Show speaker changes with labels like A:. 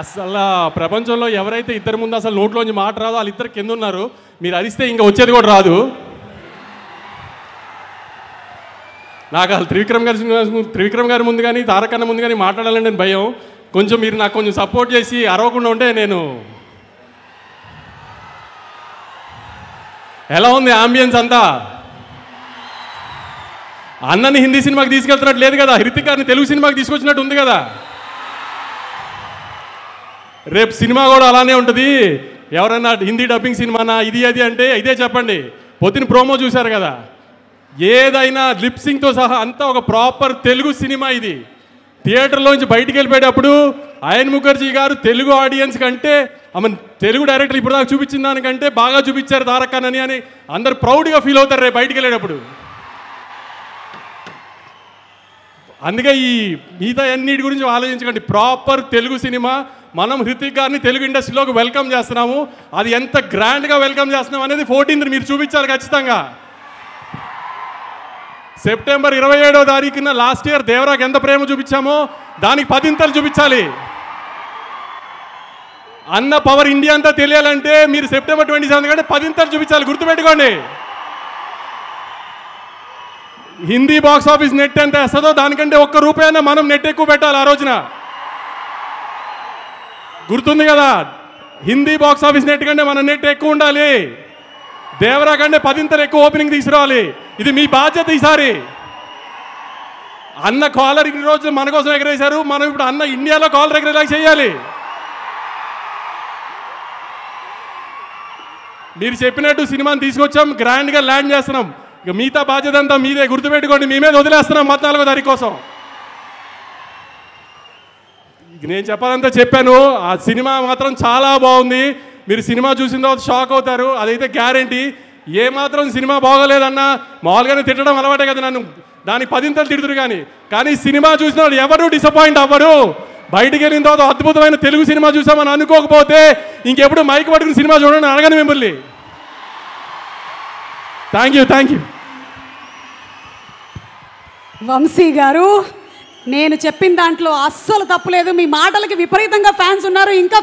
A: అసలు ప్రపంచంలో ఎవరైతే ఇద్దరు ముందు అసలు నోట్లోంచి మాట రాదో వాళ్ళిద్దరు కింద ఉన్నారు. మీరు అరిస్తే ఇంకా వచ్చేది కూడా రాదు. నాకు అసలు త్రివిక్రమ్ గారి ముందు కానీ తారకన్న ముందు కానీ మాట్లాడాలని నేను భయం. కొంచెం మీరు నాకు కొంచెం సపోర్ట్ చేసి అరవకుండా ఉంటే నేను. ఎలా ఉంది ఆంబియన్స్ అంతా? అన్నని హిందీ సినిమాకి తీసుకెళ్తున్నట్టు లేదు కదా, హృతిక్ గారిని తెలుగు సినిమాకి తీసుకొచ్చినట్టు ఉంది కదా. రేపు సినిమా కూడా అలానే ఉంటుంది. ఎవరైనా హిందీ డబ్బింగ్ సినిమానా ఇది అది అంటే ఇదే చెప్పండి. పొద్దున ప్రోమో చూశారు కదా, ఏదైనా లిప్సింగ్తో సహా అంతా ఒక ప్రాపర్ తెలుగు సినిమా. ఇది థియేటర్లోంచి బయటికి వెళ్ళిపోయేటప్పుడు అయన్ ముఖర్జీ గారు తెలుగు ఆడియన్స్ కంటే తెలుగు డైరెక్టర్ ఇప్పుడు దాకా చూపించిన దానికంటే బాగా చూపించారు తారకన్నని అని అందరు ప్రౌడ్గా ఫీల్ అవుతారు రేపు బయటికి వెళ్ళేటప్పుడు. అందుకే ఈ మిగతా అన్నిటి గురించి ఆలోచించకండి. Proper Telugu cinema. మనం హృతిక్ గారిని తెలుగు ఇండస్ట్రీలోకి వెల్కమ్ చేస్తున్నాము. అది ఎంత గ్రాండ్గా వెల్కమ్ చేస్తున్నాం అనేది 14th మీరు చూపించాలి ఖచ్చితంగా. సెప్టెంబర్ 27వ తారీఖున లాస్ట్ ఇయర్ దేవరాకి ఎంత ప్రేమ చూపించామో దానికి 10 చూపించాలి. అన్న పవర్ ఇండియా అంతా తెలియాలంటే మీరు సెప్టెంబర్ 27 కంటే 10 చూపించాలి. గుర్తుపెట్టుకోండి. హిందీ బాక్స్ ఆఫీస్ నెట్ ఎంత వేస్తుందో దానికంటే ₹1 మనం నెట్ ఎక్కువ పెట్టాలి ఆ రోజున. గుర్తుంది కదా, హిందీ బాక్స్ ఆఫీస్ నెట్ కంటే మన నెట్ ఎక్కువ ఉండాలి. దేవరా కంటే 10 ఎక్కువ ఓపెనింగ్ తీసుకురావాలి. ఇది మీ బాధ్యత ఈసారి. అన్న కాలర్ ఇన్ని రోజులు మన కోసం ఎగరేశారు, మనం ఇప్పుడు అన్న ఇండియాలో కాలర్ ఎగరేలా చేయాలి. మీరు చెప్పినట్టు సినిమాని తీసుకొచ్చాం, గ్రాండ్గా ల్యాండ్ చేస్తున్నాం. ఇక మిగతా బాధ్యత అంతా మీదే. గుర్తుపెట్టుకోండి, మీ మీద వదిలేస్తున్నాం 14వ తారీఖు కోసం. నేను చెప్పాలంతా చెప్పాను. ఆ సినిమా మాత్రం చాలా బాగుంది. మీరు సినిమా చూసిన తర్వాత షాక్ అవుతారు, అదైతే గ్యారంటీ. ఏమాత్రం సినిమా బాగోలేదన్నా మామూలుగానే తిట్టడం అలవాటే కదా నన్ను, దానికి 10 తిడుతురు. కానీ సినిమా చూసిన వాళ్ళు ఎవరు డిసప్పాయింట్ అవ్వరు. బయటికి వెళ్ళిన తర్వాత అద్భుతమైన తెలుగు సినిమా చూసామని అనుకోకపోతే ఇంకెప్పుడు మైక్ పట్టుకుని సినిమా చూడండి అడగను మిమ్మల్ని. Thank you.
B: వంశీ గారు, నేను చెప్పిన దాంట్లో అస్సలు తప్పులేదు. మీ మాటలకి విపరీతంగా ఫ్యాన్స్ ఉన్నారు. ఇంకా